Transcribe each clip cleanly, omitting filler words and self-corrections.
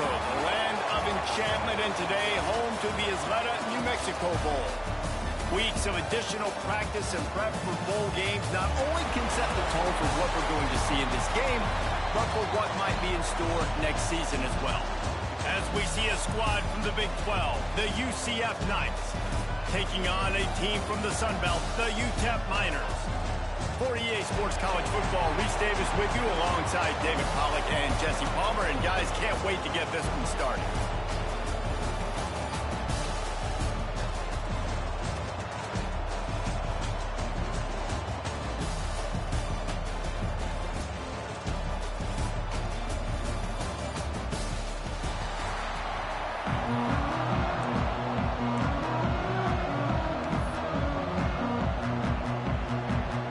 Mexico, the land of enchantment, and today home to the Isleta New Mexico Bowl. Weeks of additional practice and prep for bowl games not only can set the tone for what we're going to see in this game, but for what might be in store next season as well. As we see a squad from the Big 12, the UCF Knights, taking on a team from the Sun Belt, the UTEP Miners. For EA Sports College Football, Reese Davis with you alongside David Pollack and Jesse Palmer. And guys, can't wait to get this one started.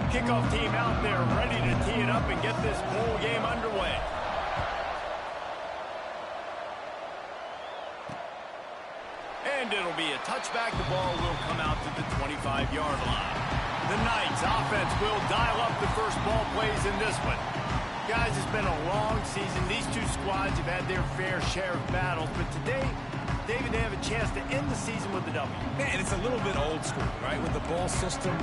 Kickoff team out there ready to tee it up and get this bowl game underway. And it'll be a touchback. The ball will come out to the 25-yard line. The Knights offense will dial up the first ball plays in this one. Guys, it's been a long season. These two squads have had their fair share of battles, but today, David, they have a chance to end the season with a W. Man, it's a little bit old school, right? With the bowl system,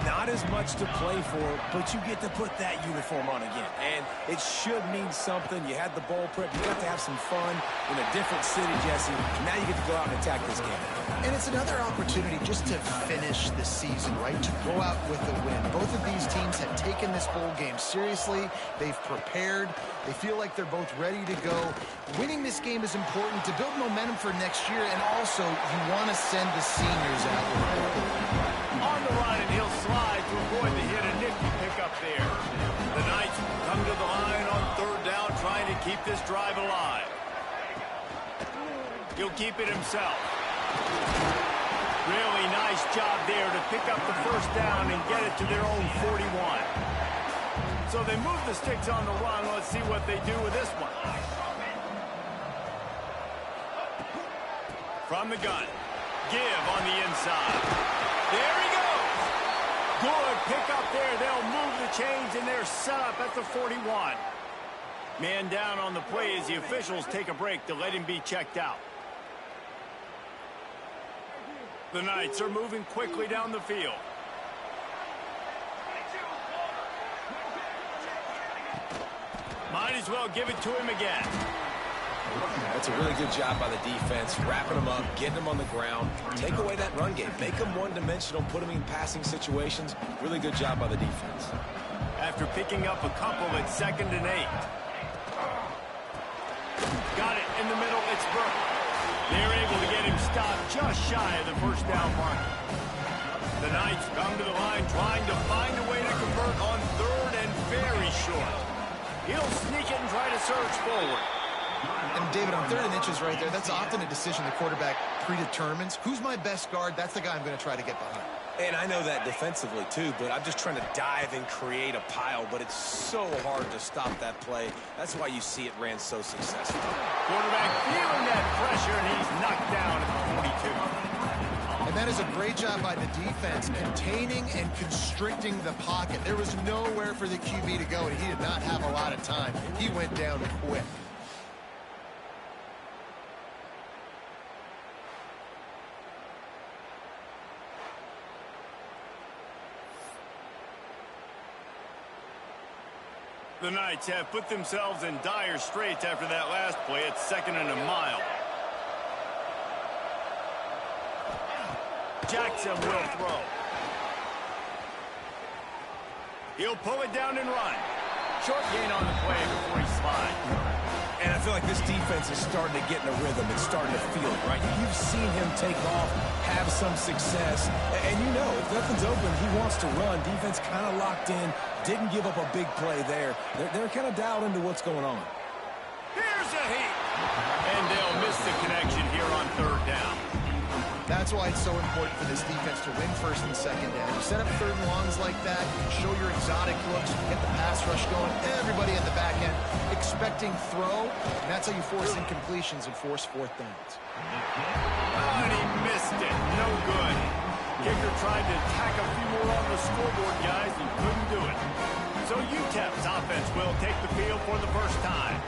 not as much to play for, but you get to put that uniform on again. And it should mean something. You had the bowl prep. You got to have some fun in a different city, Jesse. Now you get to go out and attack this game. And it's another opportunity just to finish the season, right? To go out with a win. Both of these teams have taken this bowl game seriously. They've prepared. They feel like they're both ready to go. Winning this game is important to build momentum for next year, and also you want to send the seniors out there. On the run, and he'll slide to avoid the hit. A nifty pickup there. The Knights come to the line on third down, trying to keep this drive alive. He'll keep it himself. Really nice job there to pick up the first down and get it to their own 41. So they move the sticks on the run. Let's see what they do with this one. From the gun. Give on the inside. There he goes. Good pick up there. They'll move the chains, and they're set up at the 41. Man down on the play as the officials take a break to let him be checked out. The Knights are moving quickly down the field. Might as well give it to him again. That's a really good job by the defense, wrapping them up, getting them on the ground. Take away that run game. Make them one-dimensional, put them in passing situations. Really good job by the defense. After picking up a couple at 2nd and 8. Got it in the middle. It's Burke. They're able to get him stopped just shy of the first down mark. The Knights come to the line trying to find a way to convert on 3rd and very short. He'll sneak it and try to surge forward. And David, on 3rd and inches right there, that's often a decision the quarterback predetermines. Who's my best guard? That's the guy I'm going to try to get behind. And I know that defensively, too, but I'm just trying to dive and create a pile, but it's so hard to stop that play. That's why you see it ran so successful. Quarterback feeling that pressure, and he's knocked down at the 42. And that is a great job by the defense, containing and constricting the pocket. There was nowhere for the QB to go, and he did not have a lot of time. He went down quick. The Knights have put themselves in dire straits after that last play. It's 2nd and a mile. Jackson will throw. He'll pull it down and run. Short gain on the play before he slides. And I feel like this defense is starting to get in a rhythm. It's starting to feel it, right? You've seen him take off, have some success. And you know, if nothing's open, he wants to run. Defense kind of locked in. Didn't give up a big play there. They're kind of dialed into what's going on. Here's a heat. And they'll miss the connection here on 3rd down. That's why it's so important for this defense to win 1st and 2nd down. You set up 3rd and longs like that, you can show your exotic looks, you can get the pass rush going, everybody at the back end expecting throw, and that's how you force incompletions and force 4th downs. And he missed it. No good. Kicker tried to tack a few more on the scoreboard, guys, and couldn't do it. So UTEP's offense will take the field for the first time.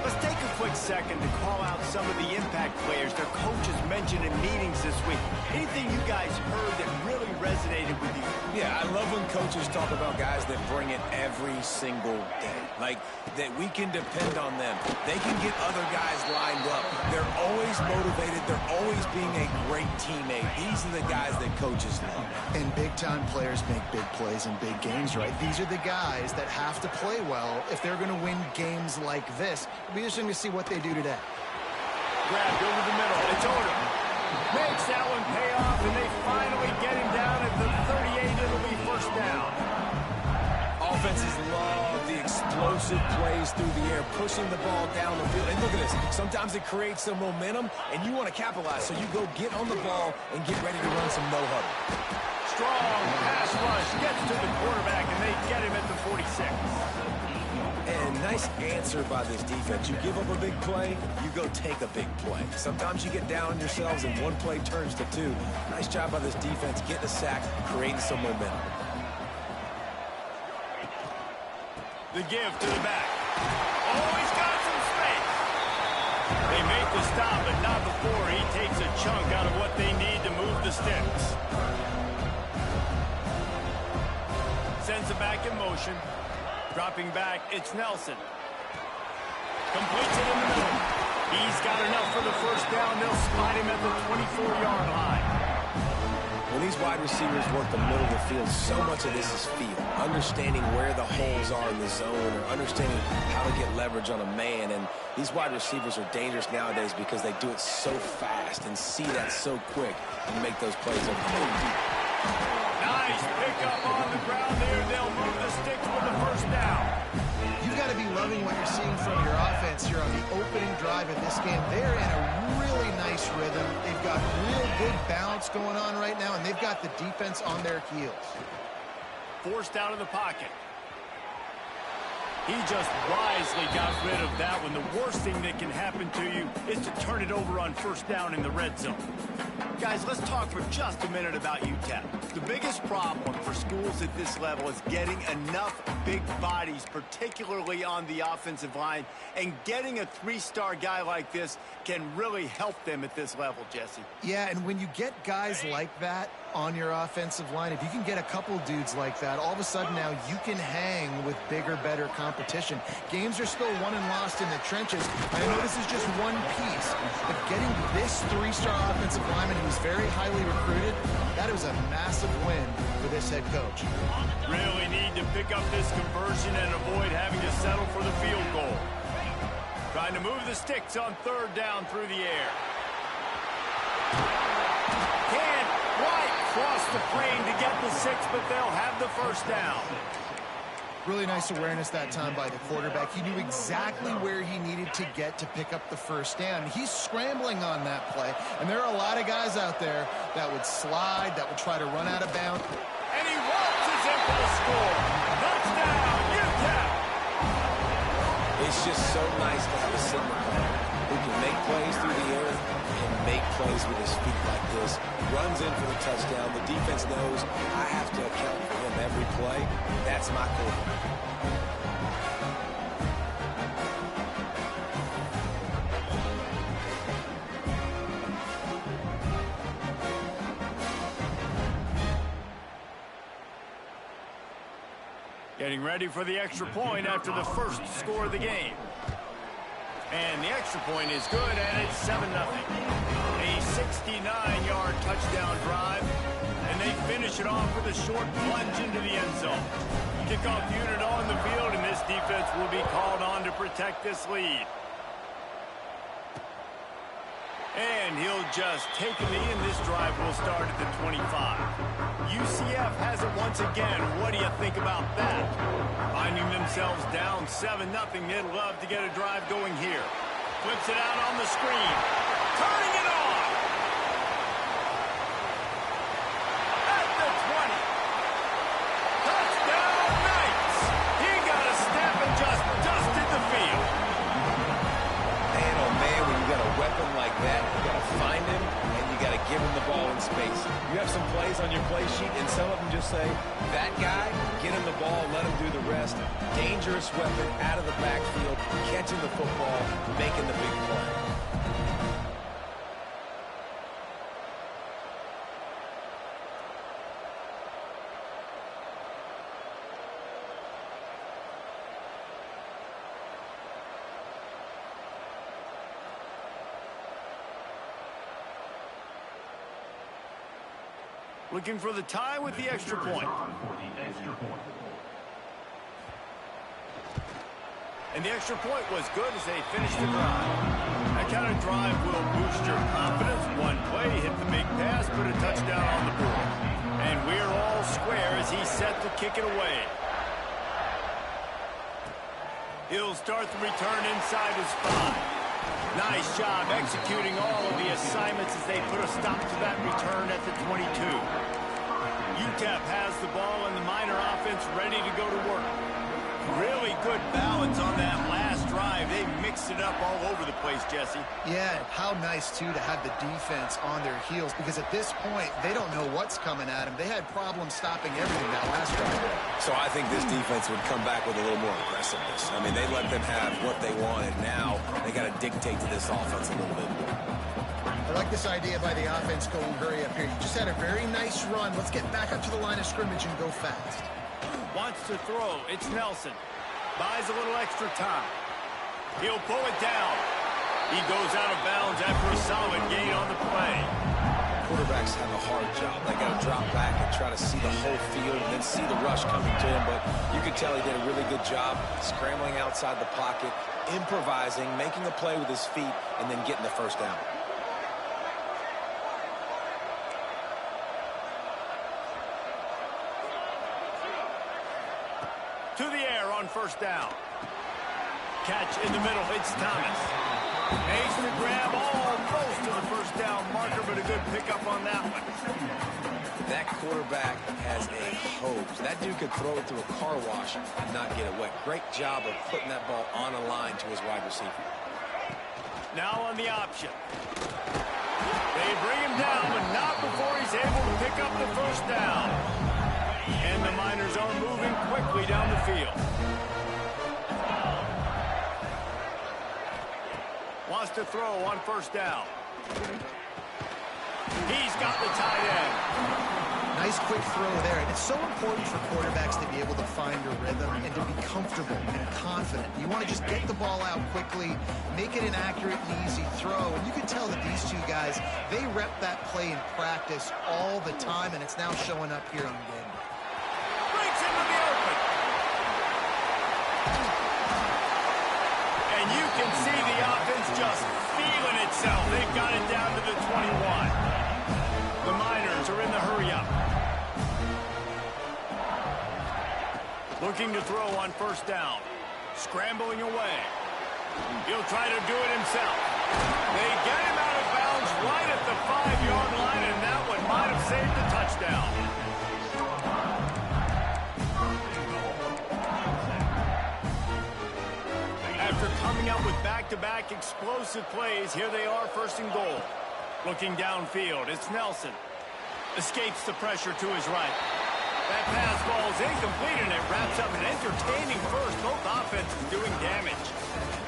Let's take a quick second to call out some of the impact players their coaches mentioned in meetings this week. Anything you guys heard that really resonated with you? Yeah, I love when coaches talk about guys that bring it every single day. Like, that we can depend on them. They can get other guys lined up. They're always motivated. They're always being a great teammate. These are the guys that coaches love. And big-time players make big plays in big games, right? These are the guys that have to play well if they're going to win games like this. It'll be interesting to see what they do today. Grabbed over the middle. It's Odom. Makes that one pay off, and they finally get him down at the 38. It'll be first down. Offenses love the explosive plays through the air, pushing the ball down the field. And look at this. Sometimes it creates some momentum, and you want to capitalize. So you go get on the ball and get ready to run some no-huddle. Strong pass rush gets to the quarterback, and they get him at the 46. And nice answer by this defense. You give up a big play, you go take a big play. Sometimes you get down on yourselves and one play turns to two. Nice job by this defense getting a sack, creating some momentum. The give to the back. Oh, he's got some space. They make the stop, but not before he takes a chunk out of what they need to move the sticks. Sends it back in motion. Dropping back, it's Nelson. Completes it in the middle. He's got enough for the first down. They'll spot him at the 24-yard line. When these wide receivers work the middle of the field, so much of this is feel. Understanding where the holes are in the zone, or understanding how to get leverage on a man. And these wide receivers are dangerous nowadays because they do it so fast and see that so quick and make those plays over the deep. Nice pickup on the ground there. They'll move the sticks with the first down. You've got to be loving what you're seeing from your offense here on the opening drive of this game. They're in a really nice rhythm. They've got real good balance going on right now, and they've got the defense on their heels. Forced out of the pocket. He just wisely got rid of that one. The worst thing that can happen to you is to turn it over on first down in the red zone. Guys, let's talk for just a minute about UTEP. The biggest problem for schools at this level is getting enough big bodies, particularly on the offensive line, and getting a three-star guy like this can really help them at this level, Jesse. Yeah, and when you get guys like that on your offensive line, if you can get a couple dudes like that, all of a sudden now you can hang with bigger, better competition. Games are still won and lost in the trenches. I know this is just one piece, but getting this three-star offensive lineman who's very highly recruited, that was a massive win for this head coach. Really need to pick up this conversion and avoid having to settle for the field goal. Trying to move the sticks on third down through the air. Can't quite cross the plane to get the 6, but they'll have the first down. Really nice awareness that time by the quarterback. He knew exactly where he needed to get to pick up the first down. He's scrambling on that play, and there are a lot of guys out there that would slide, that would try to run out of bounds. And he waltzes in for the score. Touchdown, UTEP! It's just so nice to have a signal who can make plays through the air and make plays with his feet like this. Runs in for the touchdown. The defense knows I have to account for him every play. That's my quarterback. Getting ready for the extra point after the first score of the game. And the extra point is good, and it's 7-0. A 69-yard touchdown drive, and they finish it off with a short plunge into the end zone. Kickoff unit on the field, and this defense will be called on to protect this lead. And he'll just take a knee, and this drive will start at the 25. UCF has it once again. What do you think about that? Finding themselves down 7-0, they'd love to get a drive going here. Flips it out on the screen. Turning it on! At the 20. Touchdown, Knights! He got a step and just dusted the field. Man, oh man, when you got a weapon like that, you got to find him, and you got to give him the ball in space. You have some plays on your play sheet, and some of them just say, that guy, get him the ball, let him do the rest. Dangerous weapon out of the backfield, catching the football, making the big play. Looking for the tie with the extra point. And the extra point was good as they finished the drive. That kind of drive will boost your confidence. One play, hit the big pass, put a touchdown on the board. And we're all square as he's set to kick it away. He'll start the return inside his 5. Nice job executing all of the assignments as they put a stop to that return at the 22. UTEP has the ball and the Miner offense ready to go to work. Really good balance on that last drive. They mixed it up all over the place, Jesse. Yeah, how nice, too, to have the defense on their heels, because at this point, they don't know what's coming at them. They had problems stopping everything that last drive. So I think this defense would come back with a little more aggressiveness. I mean, they let them have what they wanted. Now they got to dictate to this offense a little bit. I like this idea by the offense going hurry up here. You just had a very nice run. Let's get back up to the line of scrimmage and go fast. Wants to throw. It's Nelson. Buys a little extra time. He'll pull it down. He goes out of bounds after a solid gain on the play. Quarterbacks have a hard job. They got to drop back and try to see the whole field and then see the rush coming to him. But you could tell he did a really good job scrambling outside the pocket, improvising, making a play with his feet, and then getting the first down. To the air on first down. Catch in the middle. It's Thomas. Makes the grab almost to the first down marker, but a good pickup on that one. That quarterback has a hose. That dude could throw it through a car wash and not get it wet. Great job of putting that ball on a line to his wide receiver. Now on the option. They bring him down, but not before he's able to pick up the first down. And the Miners are moving quickly down the field. Wants to throw on first down. He's got the tight end. Nice quick throw there. And it's so important for quarterbacks to be able to find a rhythm and to be comfortable and confident. You want to just get the ball out quickly, make it an accurate and easy throw. And you can tell that these two guys, they rep that play in practice all the time, and it's now showing up here on game. Into the open. And you can see the offense just feeling itself. They've got it down to the 21. The Miners are in the hurry-up. Looking to throw on first down. Scrambling away. He'll try to do it himself. They get him out of bounds right at the 5-yard line, and that one might have saved the touchdown. After coming out with back-to-back explosive plays, here they are first and goal. Looking downfield, it's Nelson. Escapes the pressure to his right. That pass ball is incomplete, and it wraps up an entertaining first. Both offenses doing damage.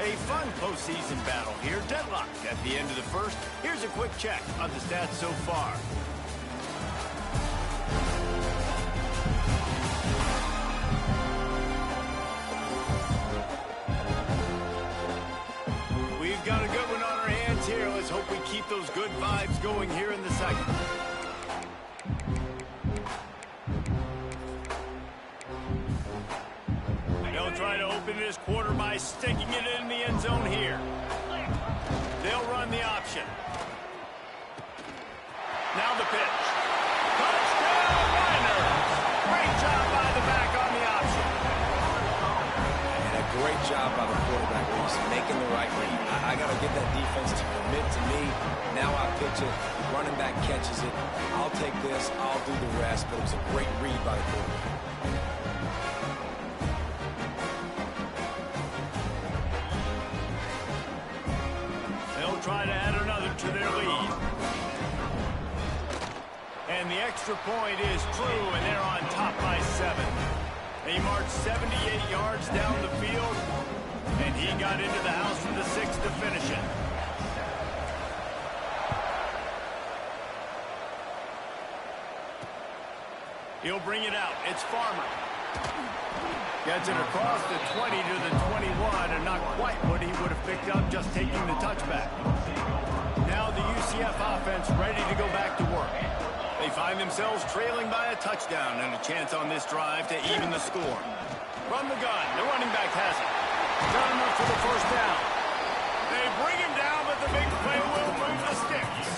A fun postseason battle here. Deadlocked at the end of the first. Here's a quick check on the stats so far. We've got a good one on our hands here. Let's hope we keep those good vibes going here in the second. They'll try to open this quarter by sticking it in the end zone here. They'll run the option. Now the pitch. Touchdown, Miners! Great job by the back on the option. And a great job by the quarterback where he's making the right read. I got to get that defense to commit to me. Now I pitch it. The running back catches it. I'll take this. I'll do the rest. But it was a great read by the quarterback. They'll try to add another to their lead. And the extra point is true, and they're on top by 7. They marched 78 yards down the field, and he got into the house for the 6 to finish it. He'll bring it out. It's Farmer. Gets it across the 20 to the 21, and not quite what he would have picked up just taking the touchback. Now the UCF offense ready to go back to work. They find themselves trailing by a touchdown and a chance on this drive to even the score. From the gun, the running back has it. Done enough for the first down. They bring him down, but the big play will move the sticks.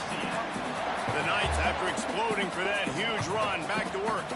The Knights, after exploding for that huge run, back to work.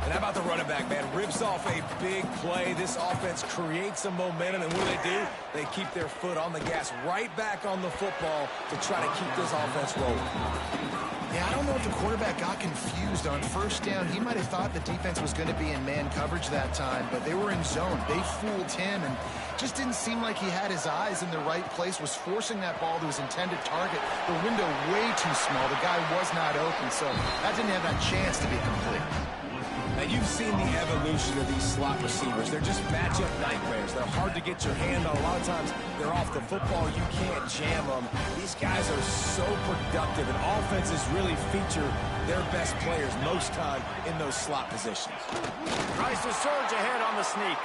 And how about the running back, man? Rips off a big play. This offense creates some momentum, and what do? They keep their foot on the gas right back on the football to try to keep this offense rolling. Yeah, I don't know if the quarterback got confused on first down. He might have thought the defense was going to be in man coverage that time, but they were in zone. They fooled him, and just didn't seem like he had his eyes in the right place, was forcing that ball to his intended target. The window way too small. The guy was not open, so that didn't have that chance to be complete. Now, you've seen the evolution of these slot receivers. They're just matchup nightmares. They're hard to get your hand on. A lot of times, they're off the football. You can't jam them. These guys are so productive, and offenses really feature their best players most time in those slot positions. Tries to surge ahead on the sneak.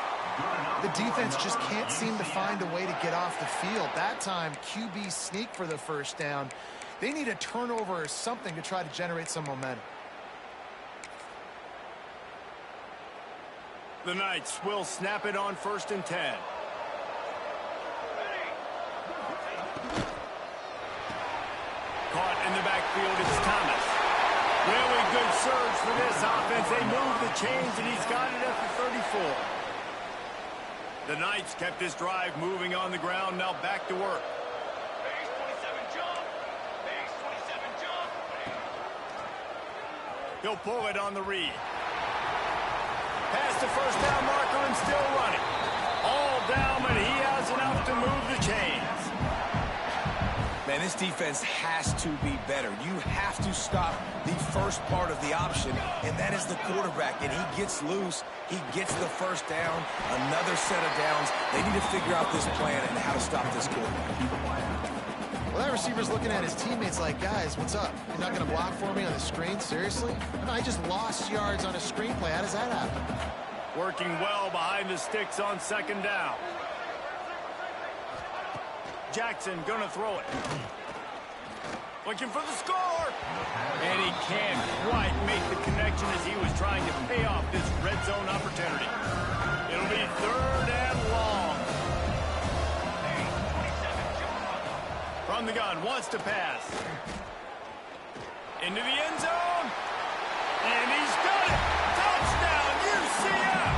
The defense just can't seem to find a way to get off the field. That time, QB sneak for the first down. They need a turnover or something to try to generate some momentum. The Knights will snap it on 1st and 10. Caught in the backfield, it's Thomas. Really good surge for this offense. They move the chains, and he's got it at the 34. The Knights kept this drive moving on the ground, now back to work. Base 27 jump. Base 27 jump. He'll pull it on the read. Past the first down marker and still running. All down, but he has enough to move the chains. Man, this defense has to be better. You have to stop the first part of the option, and that is the quarterback. And he gets loose. He gets the first down, another set of downs. They need to figure out this plan and how to stop this quarterback. Well, that receiver's looking at his teammates like, guys, what's up? You're not going to block for me on the screen? Seriously? I just lost yards on a screenplay. How does that happen? Working well behind the sticks on 2nd down. Jackson gonna throw it. Looking for the score. And he can't quite make the connection as he was trying to pay off this red zone opportunity. It'll be 3rd and long. From the gun, wants to pass. Into the end zone. And he's got it. Touchdown, UCF.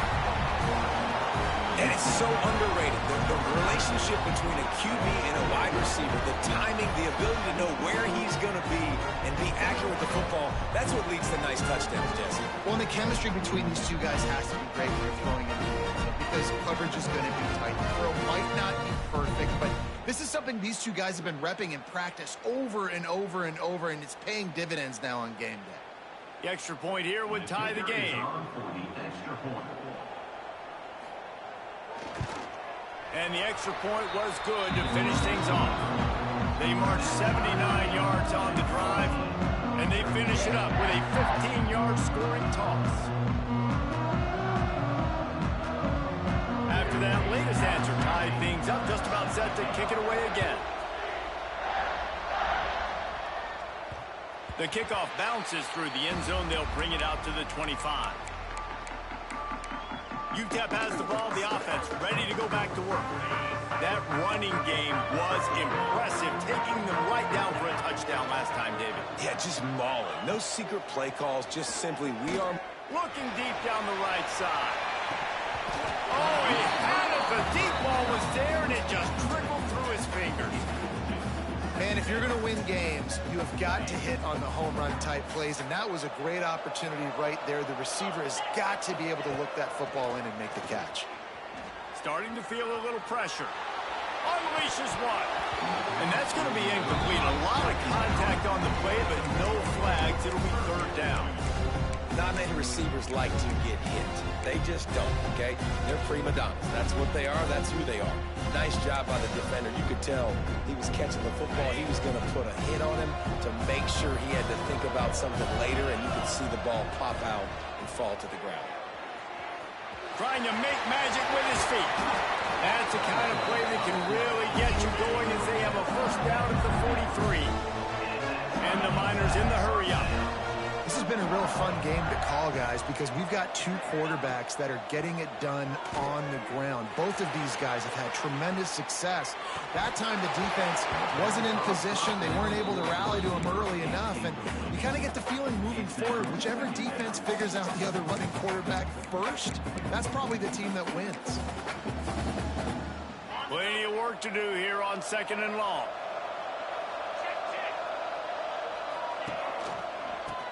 And it's so underrated. The relationship between a QB and a wide receiver, the timing, the ability to know where he's going to be and be accurate with the football, that's what leads to nice touchdowns, Jesse. Well, and the chemistry between these two guys has to be great when you're throwing into the end zone because coverage is going to be tight. The throw might not be perfect, but this is something these two guys have been repping in practice over and over and over, and it's paying dividends now on game day. The extra point here would tie the game. And the extra point was good to finish things off. They marched 79 yards on the drive, and they finish it up with a 15-yard scoring toss. After that latest answer tied things up, just about set to kick it away again. The kickoff bounces through the end zone. They'll bring it out to the 25. UTEP has the ball, the offense ready to go back to work. That running game was impressive, taking them right down for a touchdown last time, David. Yeah, just mauling. No secret play calls, just simply we are looking deep down the right side. Oh, he had it. The deep ball was there, and it just trickled through his fingers. Man, if you're going to win games, you have got to hit on the home run type plays, and that was a great opportunity right there. The receiver has got to be able to look that football in and make the catch. Starting to feel a little pressure. Unleashes one. And that's going to be incomplete. A lot of contact on the play, but no flags it'll be third down. Not many receivers like to get hit. They just don't, okay? They're prima donnas. That's what they are. That's who they are. Nice job by the defender. You could tell he was catching the football. He was going to put a hit on him to make sure he had to think about something later, and you could see the ball pop out and fall to the ground. Trying to make magic with his feet. That's the kind of play that can really get you going as they have a first down at the 43. And the Miners in the hurry-up. This has been a real fun game to call, guys, because we've got two quarterbacks that are getting it done on the ground. Both of these guys have had tremendous success. That time the defense wasn't in position. They weren't able to rally to him early enough, and you kind of get the feeling moving forward, whichever defense figures out the other running quarterback first, that's probably the team that wins. Plenty of work to do here on 2nd and long.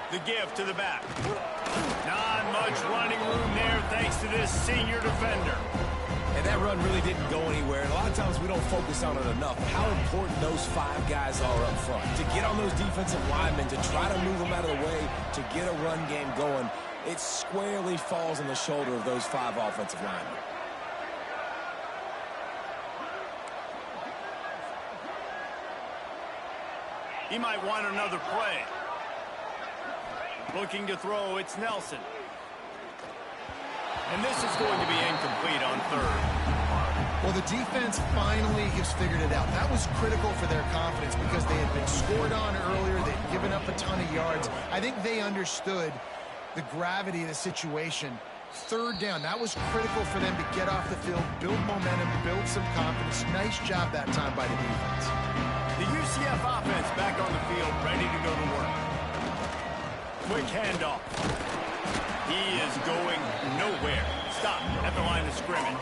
The give to the back. Not much running room there thanks to this senior defender. And that run really didn't go anywhere. And a lot of times we don't focus on it enough. How important those 5 guys are up front. To get on those defensive linemen, to try to move them out of the way, to get a run game going, it squarely falls on the shoulder of those 5 offensive linemen. He might want another play. Looking to throw, it's Nelson. And this is going to be incomplete on third. Well, the defense finally has figured it out. That was critical for their confidence because they had been scored on earlier. They'd given up a ton of yards. I think they understood the gravity of the situation. Third down, that was critical for them to get off the field, build momentum, build some confidence. Nice job that time by the defense. The UCF offense back on the field, ready to go to work. Quick handoff. He is going nowhere. Stop at the line of scrimmage.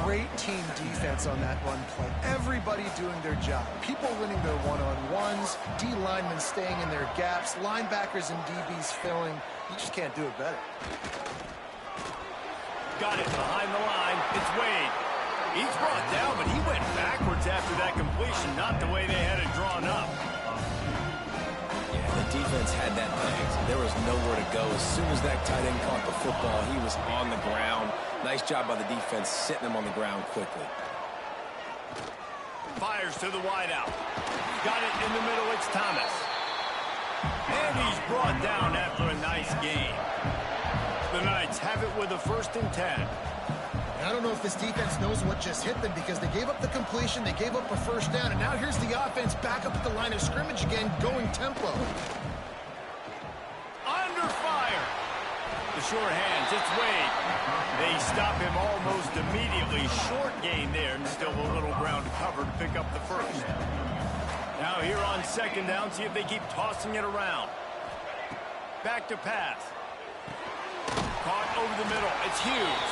Great team defense on that run play. Everybody doing their job. People winning their one-on-ones, D linemen staying in their gaps, linebackers and DBs filling. You just can't do it better. Got it behind the line. It's Wade. He's brought down, but he went backwards after that completion, not the way they had it drawn up. The defense had that thing. There was nowhere to go. As soon as that tight end caught the football, he was on the ground. Nice job by the defense sitting him on the ground quickly. Fires to the wideout. Got it in the middle. It's Thomas. And he's brought down after a nice gain. The Knights have it with a 1st and 10. I don't know if this defense knows what just hit them because they gave up the completion, they gave up a 1st down, and now here's the offense back up at the line of scrimmage again, going tempo. Under fire. The short hands, it's Wade. They stop him almost immediately. Short gain there, and still a little ground to cover to pick up the 1st. Now here on 2nd down, see if they keep tossing it around. Back to pass. Caught over the middle, it's Hughes.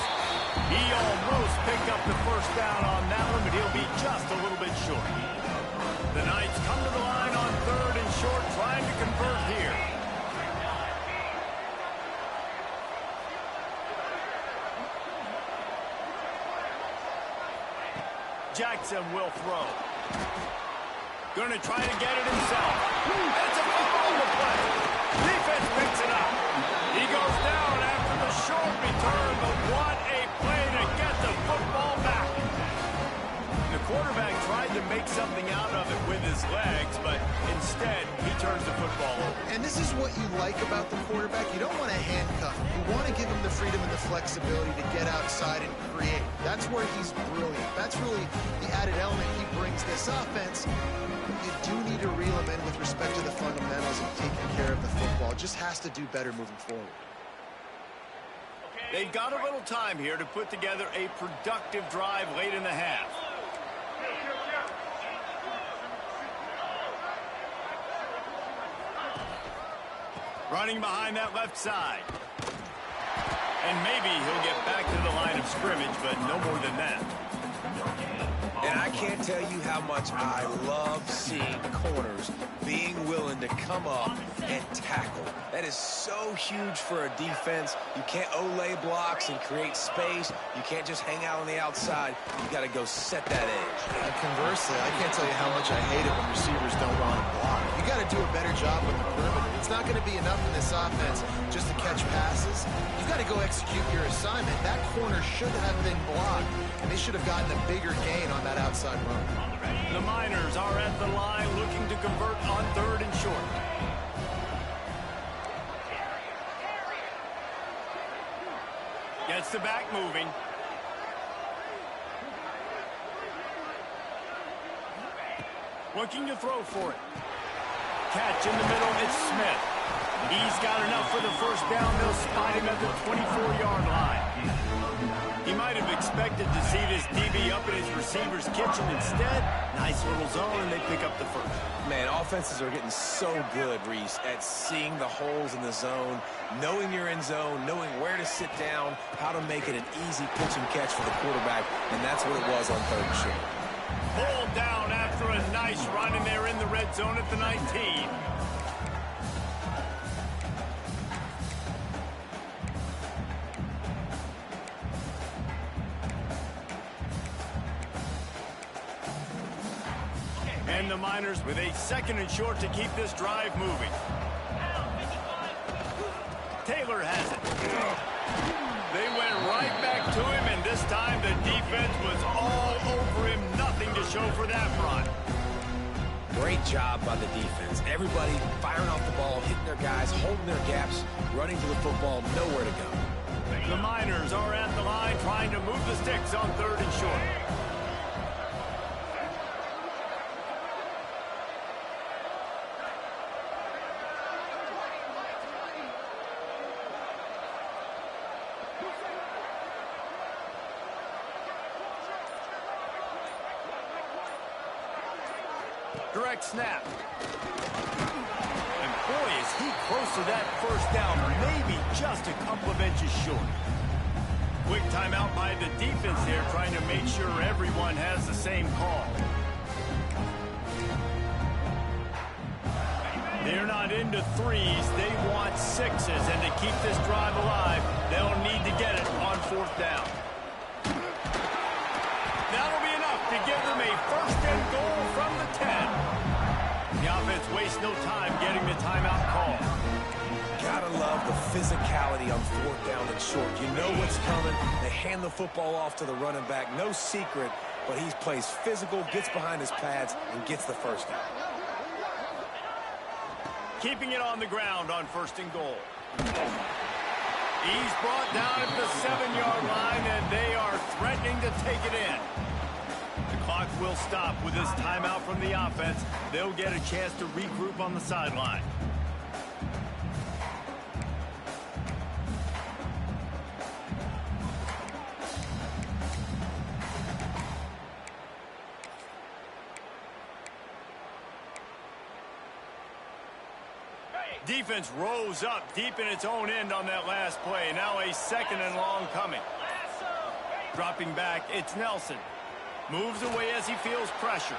He almost picked up the 1st down on that one, but he'll be just a little bit short. The Knights come to the line on 3rd and short, trying to convert here. Jackson will throw. Gonna try to get it himself. It's a fumble on the play. Defense picks it up. He goes down after the short return, but what a play to get the football back. The quarterback tried to make something out of it with his legs, but instead he turns the football over. And this is what you like about the quarterback. You don't want to handcuff him. You want to give him the freedom and the flexibility to get outside and create. That's where he's brilliant. That's really the added element he brings this offense. You do need to reel him in with respect to the fundamentals of taking care of the football. It just has to do better moving forward. They've got a little time here to put together a productive drive late in the half. Running behind that left side. And maybe he'll get back to the line of scrimmage, but no more than that. And I can't tell you how much I love seeing corners being willing to come up and tackle. That is so huge for a defense. You can't olay blocks and create space. You can't just hang out on the outside. You got to go set that edge. And conversely, I can't tell you how much I hate it when receivers don't want to block. You got to do a better job with the perimeter. It's not going to be enough in this offense just to catch passes. You've got to go execute your assignment. That corner should have been blocked, and they should have gotten a bigger gain on that outside run. The Miners are at the line looking to convert on 3rd and short. Gets the back moving. Looking to throw for it. Catch in the middle, it's Smith. He's got enough for the first down. They'll spot him at the 24-yard line. He might have expected to see this DB up in his receiver's kitchen. Instead, nice little zone, and they pick up the first. Man, offenses are getting so good, Reese, at seeing the holes in the zone, knowing you're in zone, knowing where to sit down, how to make it an easy pitch and catch for the quarterback, and that's what it was on 3rd and short. Pulled down after a nice run, and they're in the red zone at the 19. And the Miners with a 2nd and short to keep this drive moving. Taylor has it. They went right back to him, and this time the defense was all over him. Nothing to show for that run. Great job by the defense. Everybody firing off the ball, hitting their guys, holding their gaps, running to the football, nowhere to go. The Miners are at the line trying to move the sticks on 3rd and short. Direct snap. And boy, is he close to that first down, maybe just a couple of inches short. Quick timeout by the defense there, trying to make sure everyone has the same call. They're not into 3s, they want 6s, and to keep this drive alive, they'll need to get it on 4th down. That'll be enough to give them a 1st and goal from the 10. The offense wastes no time getting the timeout call. Gotta love the physicality on 4th down and short. You know what's coming. They hand the football off to the running back. No secret, but he plays physical, gets behind his pads, and gets the first down. Keeping it on the ground on 1st and goal. He's brought down at the 7-yard line, and they are threatening to take it in. The clock will stop with this timeout from the offense. They'll get a chance to regroup on the sideline. Defense rose up deep in its own end on that last play. Now a 2nd and long coming. Dropping back, it's Nelson. Moves away as he feels pressure.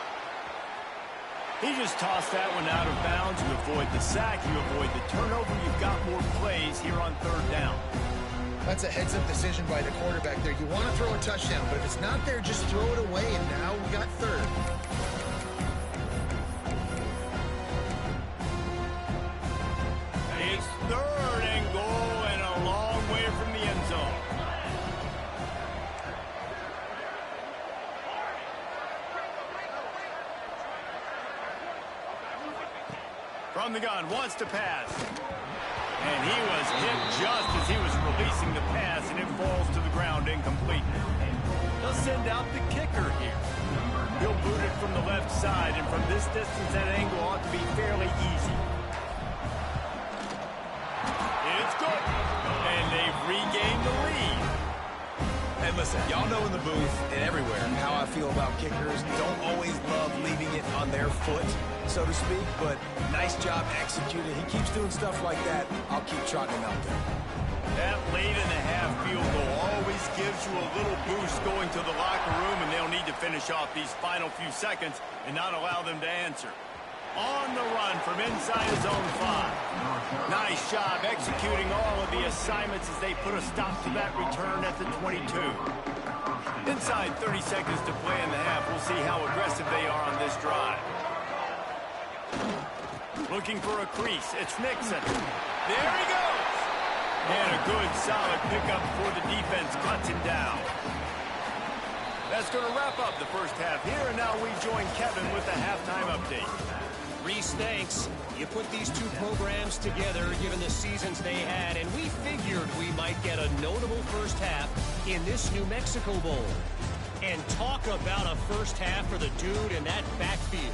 He just tossed that one out of bounds. You avoid the sack, you avoid the turnover. You've got more plays here on 3rd down. That's a heads-up decision by the quarterback there. You want to throw a touchdown, but if it's not there, just throw it away, and now we got 3rd. It's 3rd and goal and a long way from the end zone. From the gun, wants to pass. And he was hit just as he was releasing the pass, and it falls to the ground incomplete. They'll send out the kicker here. He'll boot it from the left side, and from this distance, that angle ought to be fairly easy. It's good. And they've regained the lead. And listen, y'all know in the booth and everywhere how I feel about kickers. Don't always love leaving it on their foot, so to speak, but nice job executing. He keeps doing stuff like that. I'll keep trotting him out there. That late-in-the-half field goal always gives you a little boost going to the locker room, and they'll need to finish off these final few seconds and not allow them to answer. On the run from inside his own 5. Nice job executing all of the assignments as they put a stop to that return at the 22. Inside 30 seconds to play in the half. We'll see how aggressive they are on this drive. Looking for a crease. It's Nixon. There he goes. And a good, solid pickup before the defense cuts him down. That's going to wrap up the first half here, and now we join Kevin with the halftime update. Reese, thanks. You put these two programs together given the seasons they had, and we figured we might get a notable first half in this New Mexico Bowl. And talk about a first half for the dude in that backfield.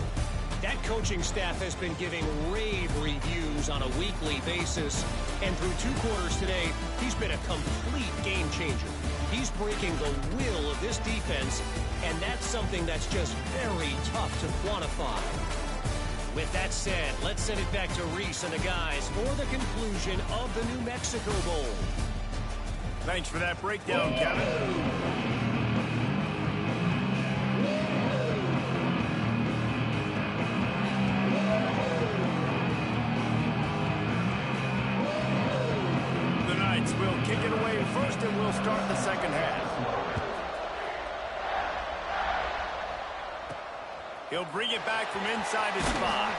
That coaching staff has been giving rave reviews on a weekly basis, and through 2 quarters today, he's been a complete game changer. He's breaking the will of this defense, and that's something that's just very tough to quantify. With that said, let's send it back to Reese and the guys for the conclusion of the New Mexico Bowl. Thanks for that breakdown, Kevin. Will kick it away first, and we'll start the second half. He'll bring it back from inside his spot.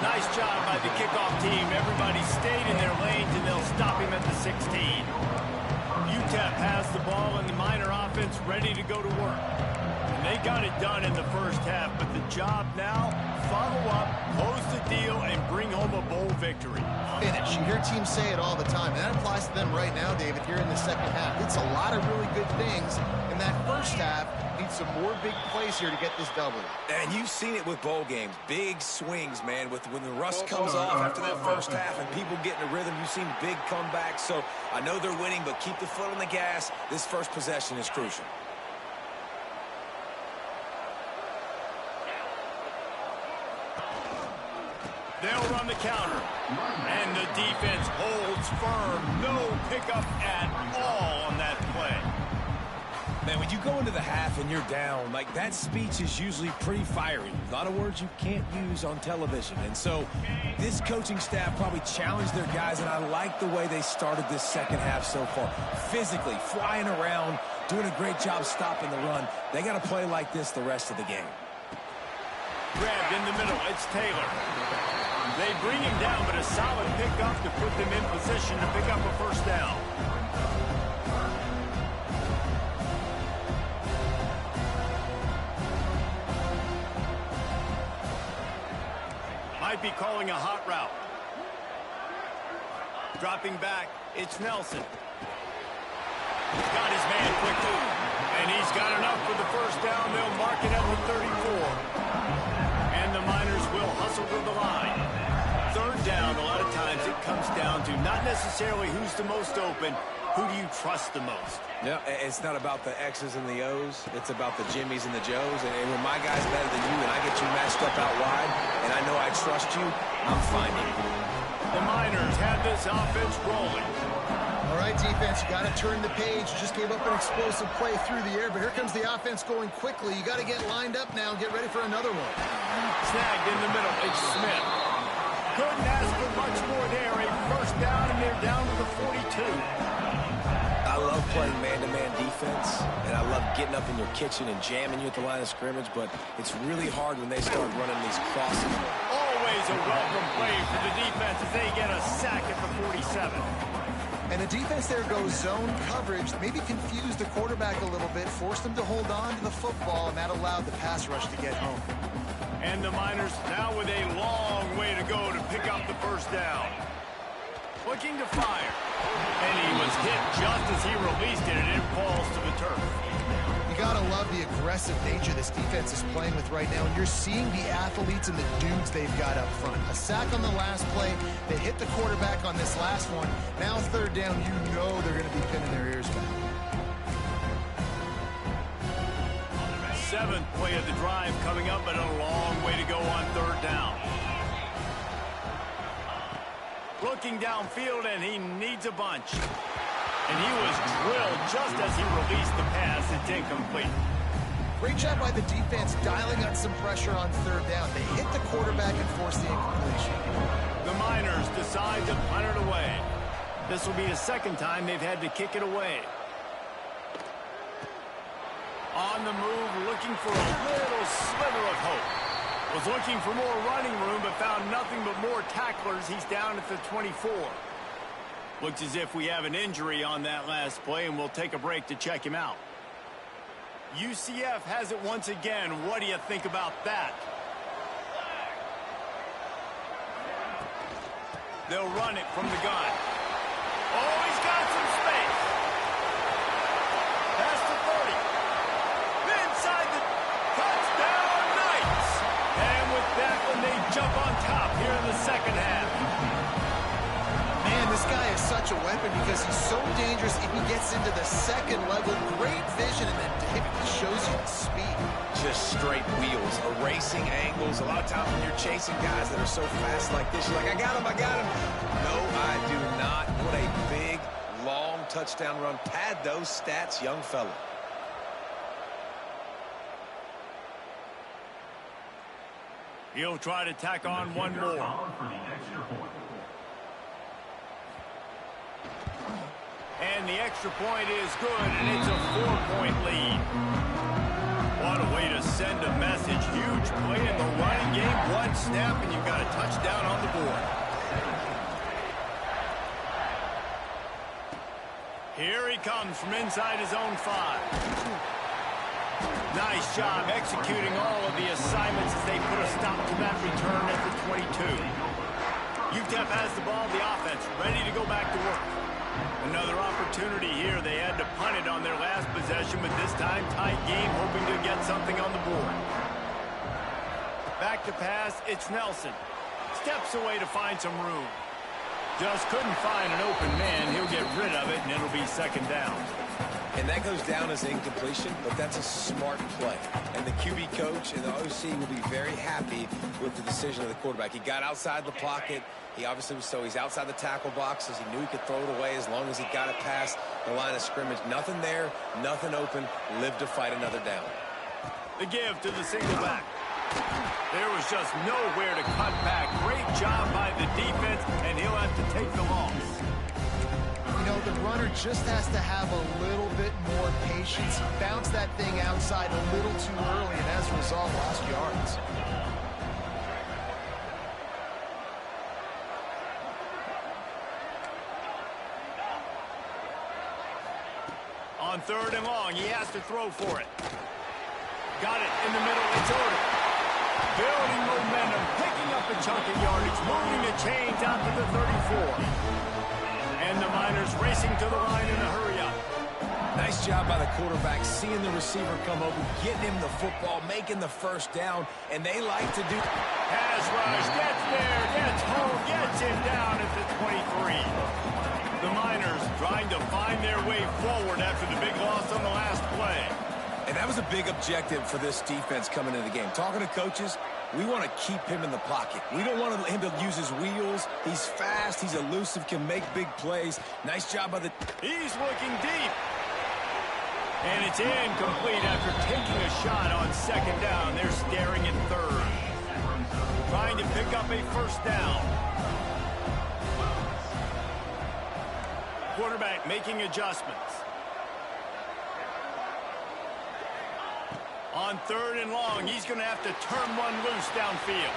Nice job by the kickoff team. Everybody stayed in their lanes, and they'll stop him at the 16. UTEP has the ball, and the Miner offense ready to go to work. And they got it done in the first half, but the job now, follow up, close the deal, and bring home a bowl victory. Finish. You hear teams say it all the time, and that applies to them right now, David, here in the second half. It's a lot of really good things, and that first half needs some more big plays here to get this W. And you've seen it with bowl games. Big swings, man, when the rust comes off after that first half and people get in a rhythm. You've seen big comebacks. So I know they're winning, but keep the foot on the gas. This first possession is crucial. They'll run the counter. And the defense holds firm. No pickup at all on that play. Man, when you go into the half and you're down, like that speech is usually pretty fiery. A lot of words you can't use on television. And so this coaching staff probably challenged their guys, and I like the way they started this second half so far. Physically, flying around, doing a great job stopping the run. They got to play like this the rest of the game. Grabbed in the middle. It's Taylor. They bring him down, but a solid pickup to put them in position to pick up a first down. Might be calling a hot route. Dropping back, it's Nelson. He's got his man quickly, and he's got enough for the first down. They'll mark it at the 34. And the Miners will hustle to the line. Third down, a lot of times it comes down to not necessarily who's the most open, who do you trust the most? Yeah, it's not about the X's and the O's. It's about the Jimmies and the Joes. And when my guy's better than you and I get you matched up out wide and I know I trust you, I'm finding you. The Miners have this offense rolling. All right, defense, you got to turn the page. You just gave up an explosive play through the air, but here comes the offense going quickly. You got to get lined up now and get ready for another one. Snagged in the middle, it's Smith. Couldn't ask for much more there. A first down, and they're down to the 42. I love playing man-to-man defense, and I love getting up in your kitchen and jamming you at the line of scrimmage, but it's really hard when they start running these crosses. Always a welcome play for the defense as they get a sack at the 47. And the defense there goes zone coverage, maybe confused the quarterback a little bit, forced him to hold on to the football, and that allowed the pass rush to get home. And the Miners now with a long way to go to pick up the first down. Looking to fire. And he was hit just as he released it, and it falls to the turf. You gotta love the aggressive nature this defense is playing with right now, and you're seeing the athletes and the dudes they've got up front. A sack on the last play, they hit the quarterback on this last one. Now third down, you know they're gonna be pinning their ears back. Seventh play of the drive coming up, and a long way to go on third down. Looking downfield, and he needs a bunch. And he was drilled just as he released the pass. It's incomplete. Great job by the defense dialing up some pressure on third down. They hit the quarterback and forced the incompletion. The Miners decide to punt it away. This will be the second time they've had to kick it away. On the move, looking for a little sliver of hope. Was looking for more running room, but found nothing but more tacklers. He's down at the 24. Looks as if we have an injury on that last play, and we'll take a break to check him out. UCF has it once again. What do you think about that? They'll run it from the gun. Oh, he's got some space. Pass to 30. Inside the touchdown, Knights. And with that one, they jump on top here in the second half. Man, this guy is such a weapon because he's so dangerous if he gets into the second level. Great vision, and then it shows you the speed. Just straight wheels, erasing angles. A lot of times when you're chasing guys that are so fast like this, you're like, I got him, I got him. No, I do not. What a big, long touchdown run. Pad those stats, young fella. He'll try to tack on one more. And the extra point is good, and it's a 4-point lead. What a way to send a message. Huge play in the running game. One snap, and you've got a touchdown on the board. Here he comes from inside his own 5. Nice job executing all of the assignments as they put a stop to that return at the 22. UTEP has the ball, the offense, ready to go back to work. Another opportunity here. They had to punt it on their last possession, but this time tight game, hoping to get something on the board. Back to pass, it's Nelson. Steps away to find some room. Just couldn't find an open man. He'll get rid of it, and it'll be second down. And that goes down as incompletion, but that's a smart play. And the QB coach and the OC will be very happy with the decision of the quarterback. He got outside the pocket. He obviously was he's outside the tackle boxes. He knew he could throw it away as long as he got it past the line of scrimmage. Nothing there, nothing open. Lived to fight another down. The give to the single back. There was just nowhere to cut back. Great job by the defense, and he'll have to take the loss. You know, the runner just has to have a little bit more patience. He bounced that thing outside a little too early, and as a result, lost yards. On 3rd and long, he has to throw for it. Got it in the middle, it's ordered. Building momentum, picking up a chunk of yardage, moving the chains out to the 34. And the Miners racing to the line in a hurry-up. Nice job by the quarterback, seeing the receiver come open, getting him the football, making the first down, and they like to do... Pass rush, gets there, gets home, gets him down at the 23. The Miners trying to find their way forward after the big loss on the last play. And that was a big objective for this defense coming into the game. Talking to coaches, we want to keep him in the pocket. We don't want him to use his wheels. He's fast, he's elusive, can make big plays. Nice job by the... He's looking deep. And it's incomplete after taking a shot on 2nd down. They're staring at 3rd. Trying to pick up a first down. Quarterback making adjustments. On 3rd and long, he's going to have to turn one loose downfield.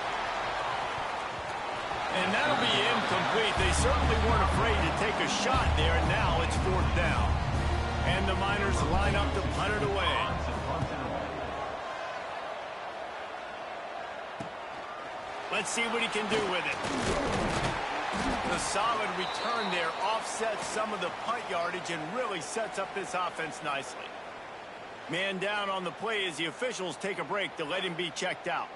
And that'll be incomplete. They certainly weren't afraid to take a shot there, and now it's 4th down. And the Miners line up to punt it away. Let's see what he can do with it. The solid return there offsets some of the punt yardage and really sets up this offense nicely. Man down on the play as the officials take a break to let him be checked out.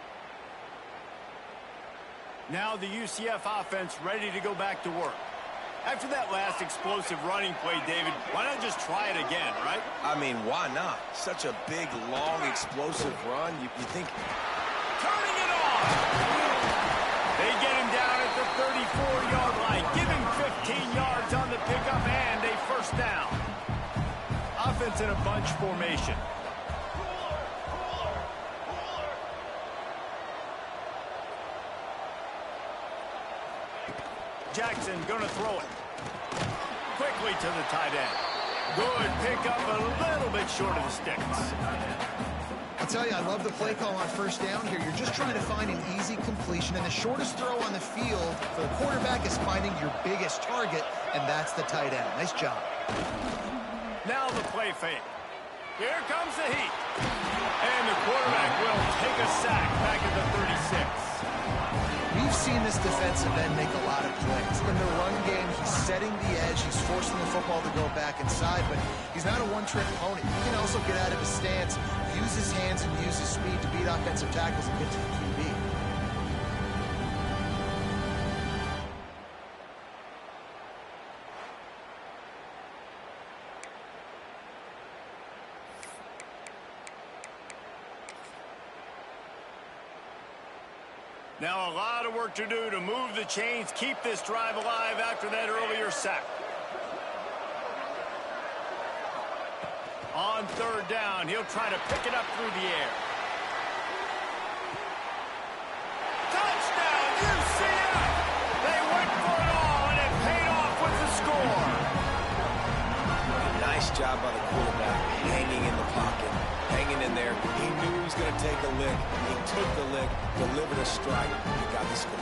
Now the UCF offense ready to go back to work. After that last explosive running play, David, why not just try it again, right? I mean, why not? Such a big, long, explosive run. You think... Turning it off! They get him down at the 34-yard line. Give him 15 yards on the pickup and a first down. Offense in a bunch formation. Jackson gonna throw it. Quickly to the tight end. Good pickup, a little bit short of the sticks. I tell you, I love the play call on first down here. You're just trying to find an easy completion, and the shortest throw on the field for the quarterback is finding your biggest target, and that's the tight end. Nice job. Now the play fake. Here comes the heat. And the quarterback will take a sack back at the 36. We've seen this defensive end make a lot of plays. In the run game, he's setting the edge. He's forcing the football to go back inside, but he's not a one-trick pony. He can also get out of his stance, use his hands, and use his speed to beat offensive tackles and get to the QB. Now a lot of work to do to move the chains, keep this drive alive after that earlier sack. On third down, he'll try to pick it up through the air. Touchdown, UCF! They went for it all, and it paid off with the score. Nice job by the quarterback, hanging in the pocket, hanging in there. He knew he was going to take a lick. He took the lick, delivered a strike, and got the score.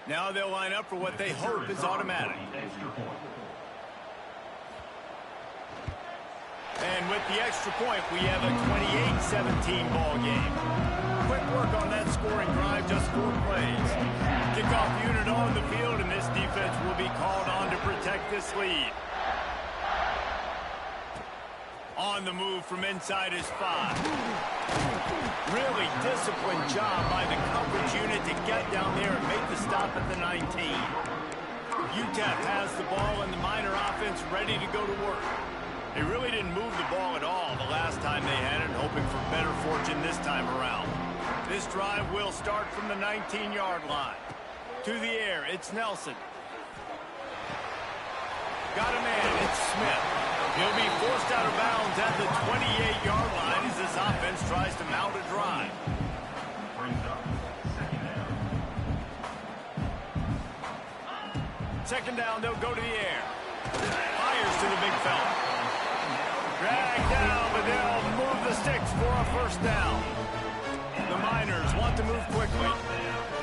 Now they'll line up for what they hope is automatic. And with the extra point, we have a 28-17 ball game. Quick work on that scoring drive, just 4 plays. Kickoff unit on the field, and this defense will be called on to protect this lead. On the move from inside his 5. Really disciplined job by the coverage unit to get down there and make the stop at the 19. UTEP has the ball and the Miner offense ready to go to work. They really didn't move the ball at all the last time they had it, hoping for better fortune this time around. This drive will start from the 19-yard line. To the air, it's Nelson. Got a man, it's Smith. He'll be forced out of bounds at the 28-yard line as this offense tries to mount a drive. Second down, they'll go to the air. Fires to the big fella. Drag down, but they'll move the sticks for a first down. The Miners want to move quickly.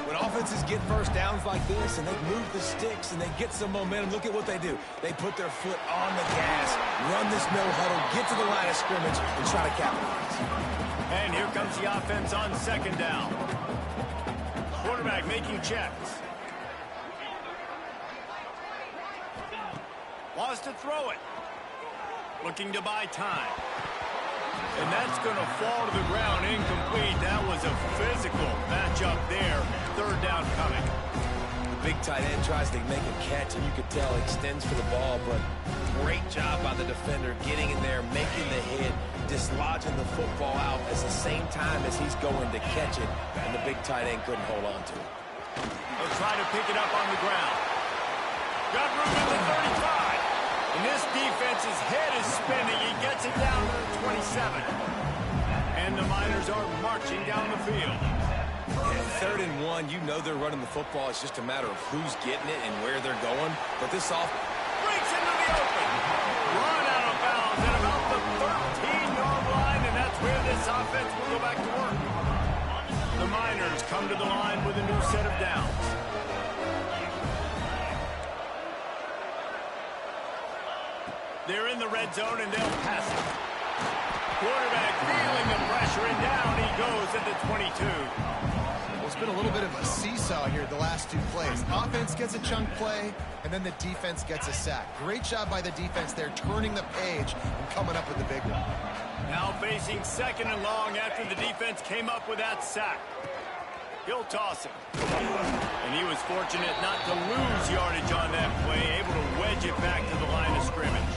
When offenses get first downs like this and they move the sticks and they get some momentum, look at what they do. They put their foot on the gas, run this no huddle, get to the line of scrimmage, and try to capitalize. And here comes the offense on second down. Quarterback making checks. Wants to throw it. Looking to buy time. And that's going to fall to the ground incomplete. That was a physical matchup there. Third down coming. The big tight end tries to make a catch, and you could tell extends for the ball, but great job by the defender getting in there, making the hit, dislodging the football out at the same time as he's going to catch it, and the big tight end couldn't hold on to it. They'll try to pick it up on the ground. Got room at the 35. And this defense's head is spinning. He gets it down to the 27. And the Miners are marching down the field. Yeah, 3rd and 1, you know they're running the football. It's just a matter of who's getting it and where they're going. But this off breaks into the open. Run out of bounds at about the 13-yard line, and that's where this offense will go back to work. The Miners come to the line with a new set of downs. They're in the red zone, and they'll pass it. Quarterback feeling the pressure, and down he goes at the 22. Well, it's been a little bit of a seesaw here the last 2 plays. Offense gets a chunk play, and then the defense gets a sack. Great job by the defense there, turning the page and coming up with the big one. Now facing second and long after the defense came up with that sack. He'll toss it. And he was fortunate not to lose yardage on that play, able to wedge it back to the line of scrimmage.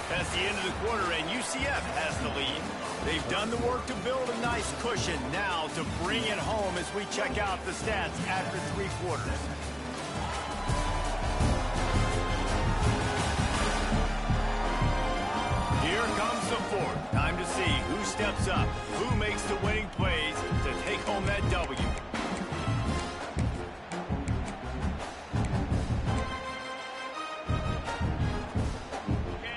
That's the end of the quarter, and UCF has the lead. They've done the work to build a nice cushion. Now to bring it home as we check out the stats after 3 quarters. fourth. Time to see who steps up, who makes the winning plays to take home that W.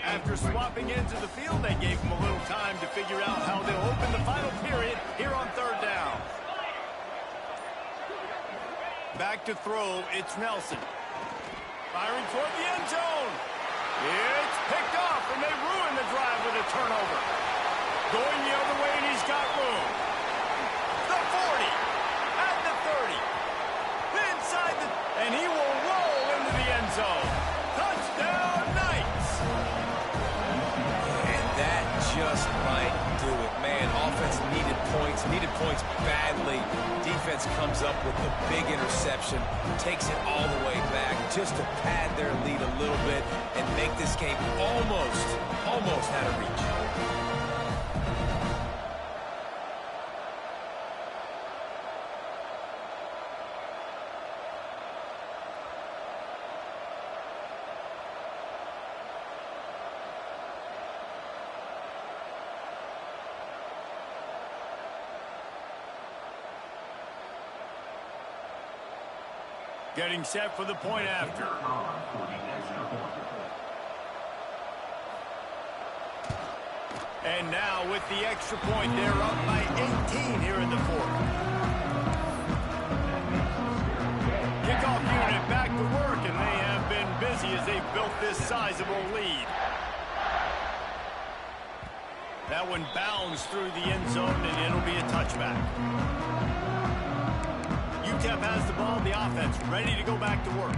After swapping into the field, they gave him a little time to figure out how they'll open the final period here on third down. Back to throw, it's Nelson. Firing toward the end zone. It's picked off, and they ruin the drive with a turnover. Going the other way, and he's got room. The 40, at the 30, inside the, and he will roll into the end zone. Touchdown, Knights! And that just might do it, man. Offense needed points badly. Defense comes up with the big interception, takes it all the way back just to pad their lead a little bit and make this game almost out of reach. Getting set for the point after. And now with the extra point, they're up by 18 here in the fourth. Kickoff unit back to work, and they have been busy as they've built this sizable lead. That one bounds through the end zone, and it'll be a touchback. UTEP has the ball, the offense ready to go back to work.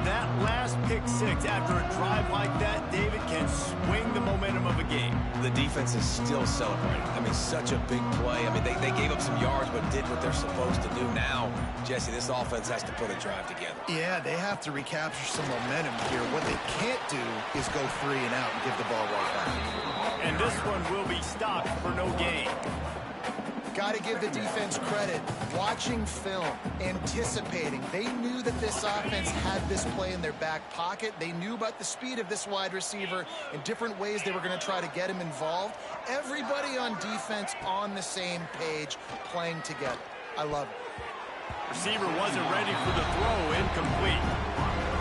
That last pick six after a drive like that, David, can swing the momentum of a game. The defense is still celebrating. I mean, such a big play. I mean, they gave up some yards but did what they're supposed to do. Now, Jesse, this offense has to put a drive together. Yeah, they have to recapture some momentum here. What they can't do is go 3 and out and give the ball right back. And this one will be stopped for no gain. Got to give the defense credit. Watching film, anticipating. They knew that this offense had this play in their back pocket. They knew about the speed of this wide receiver and different ways they were going to try to get him involved. Everybody on defense on the same page, playing together. I love it. Receiver wasn't ready for the throw, incomplete.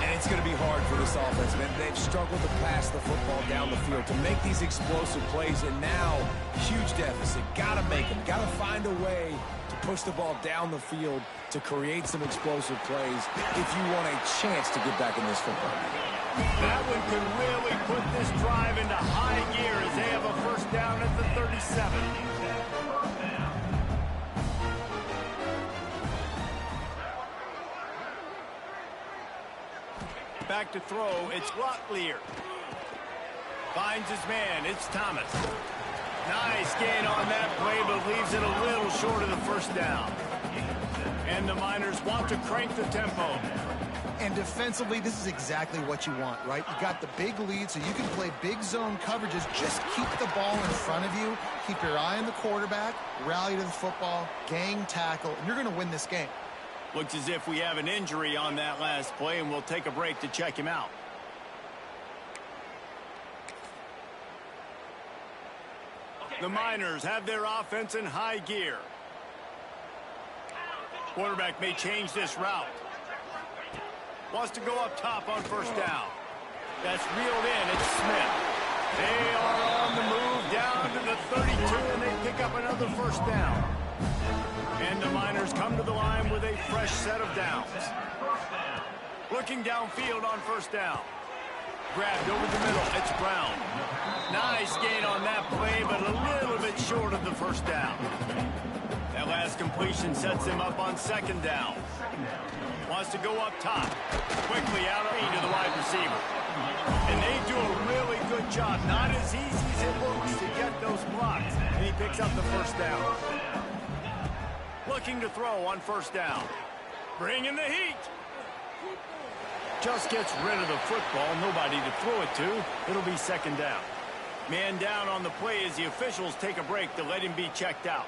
And it's going to be hard for this offense, man. They've struggled to pass the football down the field, to make these explosive plays, and now, huge deficit. Got to make them. Got to find a way to push the ball down the field to create some explosive plays if you want a chance to get back in this football. That one could really put this drive into high gear as they have a first down at the 37. Back to throw, it's Locklear. Finds his man, it's Thomas. Nice gain on that play, but leaves it a little short of the first down. And the Miners want to crank the tempo. And defensively, this is exactly what you want, right? You got the big lead, so you can play big zone coverages. Just keep the ball in front of you. Keep your eye on the quarterback, rally to the football, gang tackle, and you're going to win this game. Looks as if we have an injury on that last play, and we'll take a break to check him out. The Miners have their offense in high gear. Quarterback may change this route. Wants to go up top on first down. That's reeled in. It's Smith. They are on the move down to the 32, and they pick up another first down. And the Miners come to the line with a fresh set of downs. Looking downfield on first down. Grabbed over the middle. It's Brown. Nice gain on that play, but a little bit short of the first down. That last completion sets him up on second down. Wants to go up top. Quickly out of to the wide receiver. And they do a really good job. Not as easy as it looks to get those blocks. And he picks up the first down. Looking to throw on first down. Bringing the heat. Just gets rid of the football. Nobody to throw it to. It'll be second down. Man down on the play as the officials take a break to let him be checked out.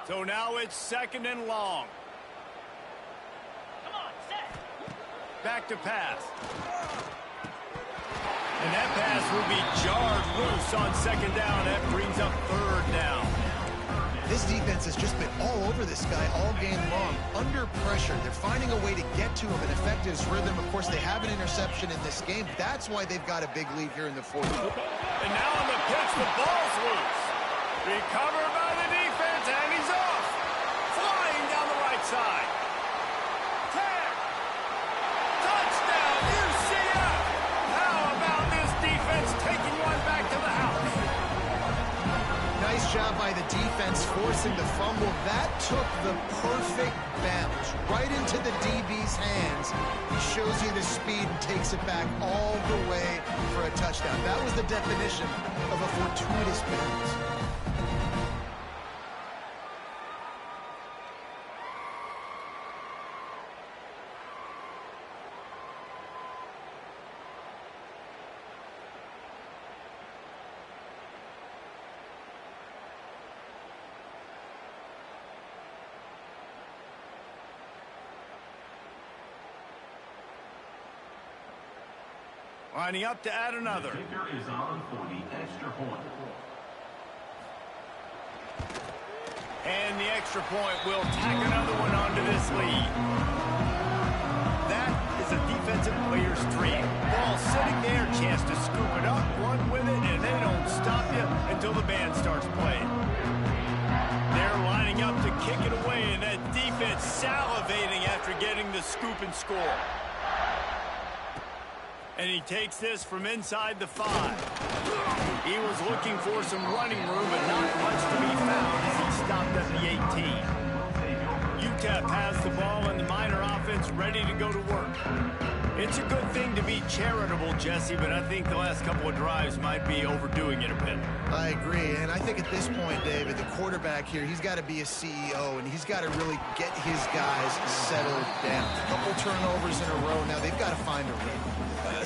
So now it's 2nd and long. Come on, set. Back to pass. And that pass will be jarred loose on 2nd down. That brings up 3rd down. This defense has just been all over this guy all game long. Under pressure, they're finding a way to get to him and affect his rhythm. Of course, they have an interception in this game. That's why they've got a big lead here in the 4th. And now on the pitch, the ball's loose. Recovered by the defense, and he's off. Flying down the right side. Tag. Touchdown, UCF. How about this defense taking one back to the house? Nice job by the defense forcing the fumble. That took the perfect bounce right into the DB's hands. He shows you the speed and takes it back all the way for a touchdown. That was the definition of a fortuitous bounce. Lining up to add another. Kicker is on for the extra point. And the extra point will tack another one onto this lead. That is a defensive player's dream. Ball sitting there, chance to scoop it up, run with it, and they don't stop you until the band starts playing. They're lining up to kick it away, and that defense salivating after getting the scoop and score. And he takes this from inside the 5. He was looking for some running room, but not much to be found as he stopped at the 18. UTEP has the ball and the Miner offense ready to go to work. It's a good thing to be charitable, Jesse, but I think the last couple of drives might be overdoing it a bit. I agree, and I think at this point, David, the quarterback here, he's got to be a CEO, and he's got to really get his guys settled down. A couple turnovers in a row now. They've got to find a rhythm.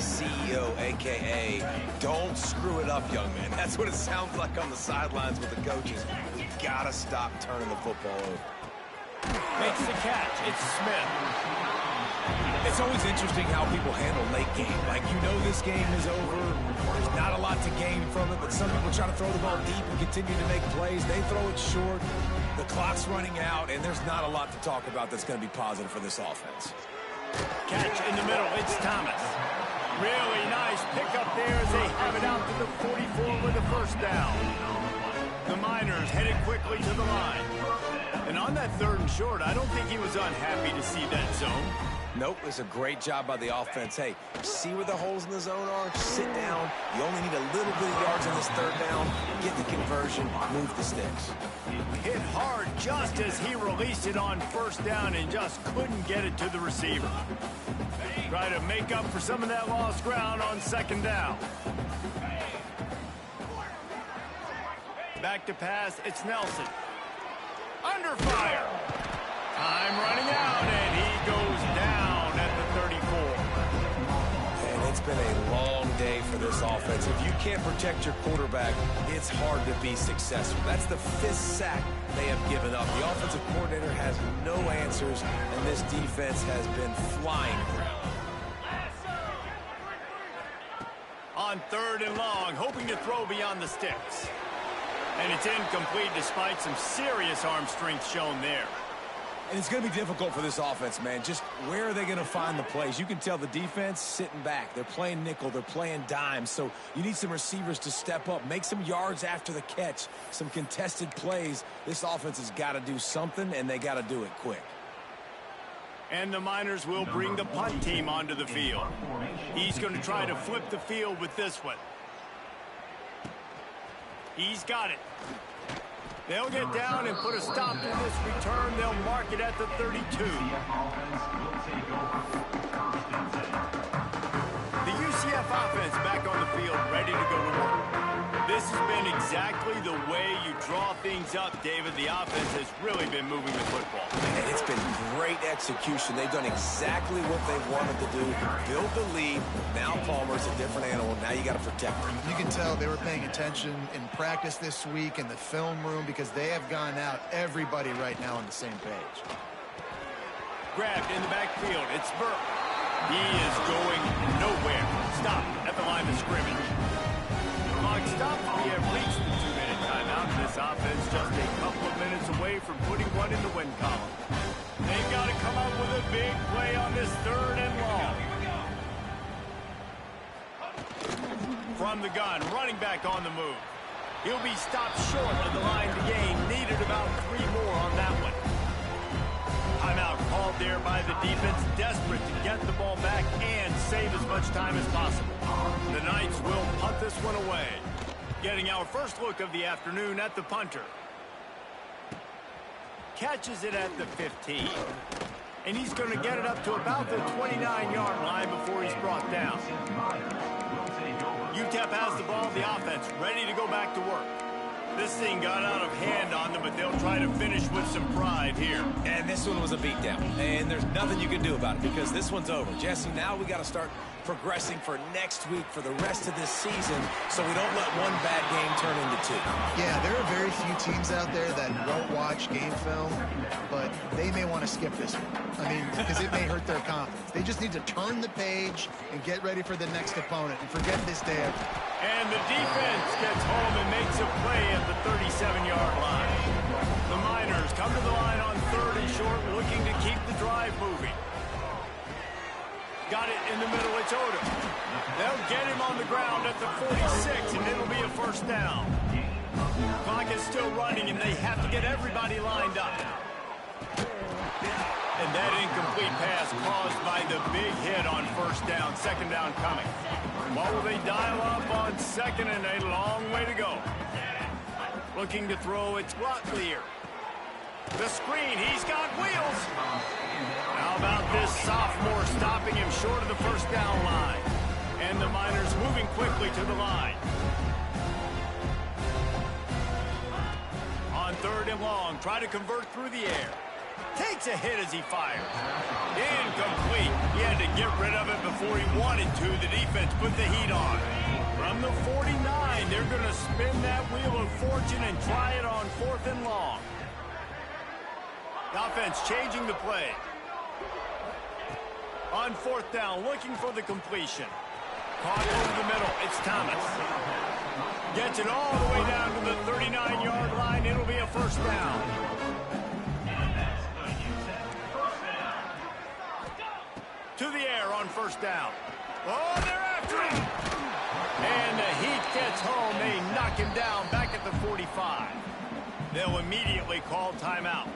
CEO, a.k.a. don't screw it up, young man. That's what it sounds like on the sidelines with the coaches. We got to stop turning the football over. Makes the catch. It's Smith. It's always interesting how people handle late game. Like, you know this game is over. There's not a lot to gain from it, but some people try to throw the ball deep and continue to make plays. They throw it short. The clock's running out, and there's not a lot to talk about that's going to be positive for this offense. Catch in the middle. It's Thomas. Really nice pickup there as they have it out to the 44 with a 1st down. The Miners headed quickly to the line. And on that 3rd and short, I don't think he was unhappy to see that zone. Nope, it's a great job by the offense. Hey, see where the holes in the zone are? Sit down. You only need a little bit of yards on this 3rd down. Get the conversion, move the sticks. Hit hard just as he released it on 1st down and just couldn't get it to the receiver. Try to make up for some of that lost ground on 2nd down. Back to pass, it's Nelson. Under fire. Time running out, and he goes down at the 34. And it's been a long day for this offense. If you can't protect your quarterback, it's hard to be successful. That's the 5th sack they have given up. The offensive coordinator has no answers, and this defense has been flying around. On 3rd and long, hoping to throw beyond the sticks. And it's incomplete despite some serious arm strength shown there. And it's going to be difficult for this offense, man. Just where are they going to find the plays? You can tell the defense sitting back. They're playing nickel. They're playing dime. So you need some receivers to step up, make some yards after the catch, some contested plays. This offense has got to do something, and they got to do it quick. And the Miners will bring the punt team onto the field. He's going to try to flip the field with this one. He's got it. They'll get down and put a stop to this return. They'll mark it at the 32. The UCF offense back on the field, ready to go to work. This This has been exactly the way you draw things up, David. The offense has really been moving the football. And it's been great execution. They've done exactly what they wanted to do. Build the lead. Now Palmer's a different animal. Now you got to protect him. You can tell they were paying attention in practice this week in the film room because they have gone out everybody right now on the same page. Grabbed in the backfield. It's Burke. He is going nowhere. Stop at the line of scrimmage. Clock stopped. We have reached the 2-minute timeout. This offense just a couple of minutes away from putting one in the win column. They've got to come up with a big play on this 3rd and long. From the gun, running back on the move. He'll be stopped short of the line to gain. Needed about 3 more on that one. Timeout called there by the defense, desperate to get the ball back and save as much time as possible. The Knights will punt this one away. Getting our first look of the afternoon at the punter. Catches it at the 15. And he's going to get it up to about the 29-yard line before he's brought down. UTEP has the ball, the offense ready to go back to work. This thing got out of hand on them, but they'll try to finish with some pride here. And this one was a beatdown. And there's nothing you can do about it because this one's over. Jesse, now we got to start progressing for next week for the rest of this season so we don't let one bad game turn into 2. Yeah, there are very few teams out there that won't watch game film, but they may want to skip this one. I mean, because it may hurt their confidence. They just need to turn the page and get ready for the next opponent and forget this day. And the defense gets home and makes a play at the 37-yard line. The Miners come to the line on 3rd and short, looking to keep the drive moving. Got it in the middle, it's Odom. They'll get him on the ground at the 46, and it'll be a 1st down. Clock is still running, and they have to get everybody lined up. And that incomplete pass caused by the big hit on 1st down, 2nd down coming. What will they dial up on 2nd and a long way to go? Looking to throw, it's Locklear. The screen, he's got wheels. How about this sophomore stopping him short of the 1st down line? And the Miners moving quickly to the line. On 3rd and long, try to convert through the air. Takes a hit as he fires. Incomplete. He had to get rid of it before he wanted to. The defense put the heat on. From the 49, they're going to spin that wheel of fortune and try it on 4th and long. The offense changing the play. On 4th down, looking for the completion. Caught over the middle. It's Thomas. Gets it all the way down to the 39-yard line. It'll be a 1st down. To the air on 1st down. Oh, they're after him. And the Heat gets home. They knock him down back at the 45. They'll immediately call timeout.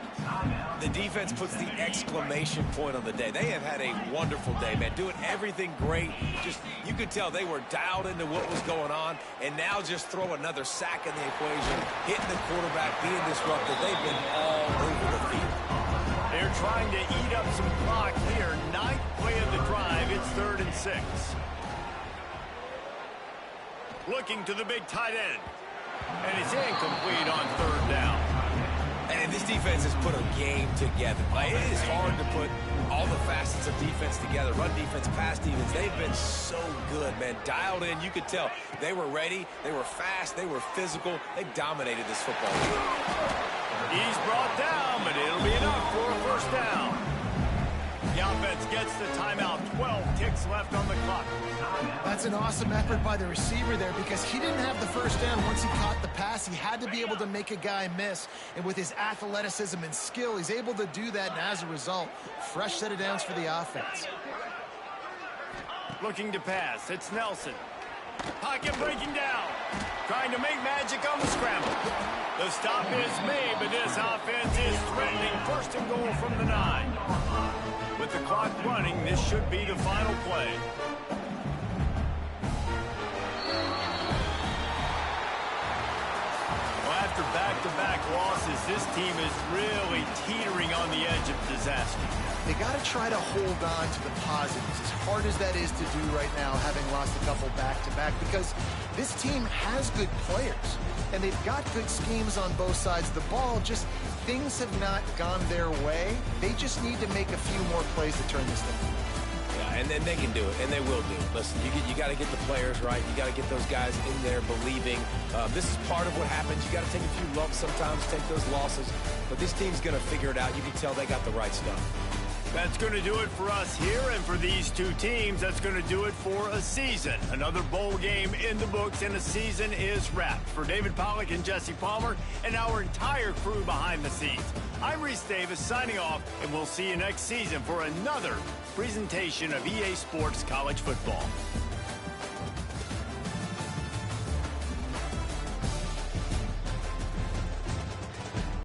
The defense puts the exclamation point on the day. They have had a wonderful day, man. Doing everything great. Just, you could tell they were dialed into what was going on. And now just throw another sack in the equation. Hitting the quarterback, being disruptive. They've been all over the field. They're trying to eat up some clock here. 9th play of the drive. It's 3rd and 6. Looking to the big tight end. And it's incomplete on 3rd down. And this defense has put a game together. Like, it is hard to put all the facets of defense together. Run defense, pass defense. They've been so good, man. Dialed in. You could tell they were ready. They were fast. They were physical. They dominated this football game. He's brought down, but it'll be enough for a 1st down. The offense gets the timeout. 12 ticks left on the clock. That's an awesome effort by the receiver there because he didn't have the 1st down once he caught the pass. He had to be able to make a guy miss. And with his athleticism and skill, he's able to do that. And as a result, fresh set of downs for the offense. Looking to pass. It's Nelson. Pocket breaking down. Trying to make magic on the scramble. The stop is made, but this offense is threatening 1st and goal from the 9. With the clock running, this should be the final play. Well, after back-to-back losses, this team is really teetering on the edge of disaster. they got to try to hold on to the positives, as hard as that is to do right now, having lost a couple back-to-back, because this team has good players, and they've got good schemes on both sides of the ball. Just things have not gone their way. They just need to make a few more plays to turn this thing. Yeah, and then they can do it, and they will do it. Listen, you got to get the players right. You got to get those guys in there believing. This is part of what happens. You got to take a few lumps sometimes, take those losses. But this team's going to figure it out. You can tell they got the right stuff. That's going to do it for us here, and for these two teams, that's going to do it for a season. Another bowl game in the books, and the season is wrapped. For David Pollack and Jesse Palmer and our entire crew behind the scenes, I'm Reese Davis signing off, and we'll see you next season for another presentation of EA Sports College Football.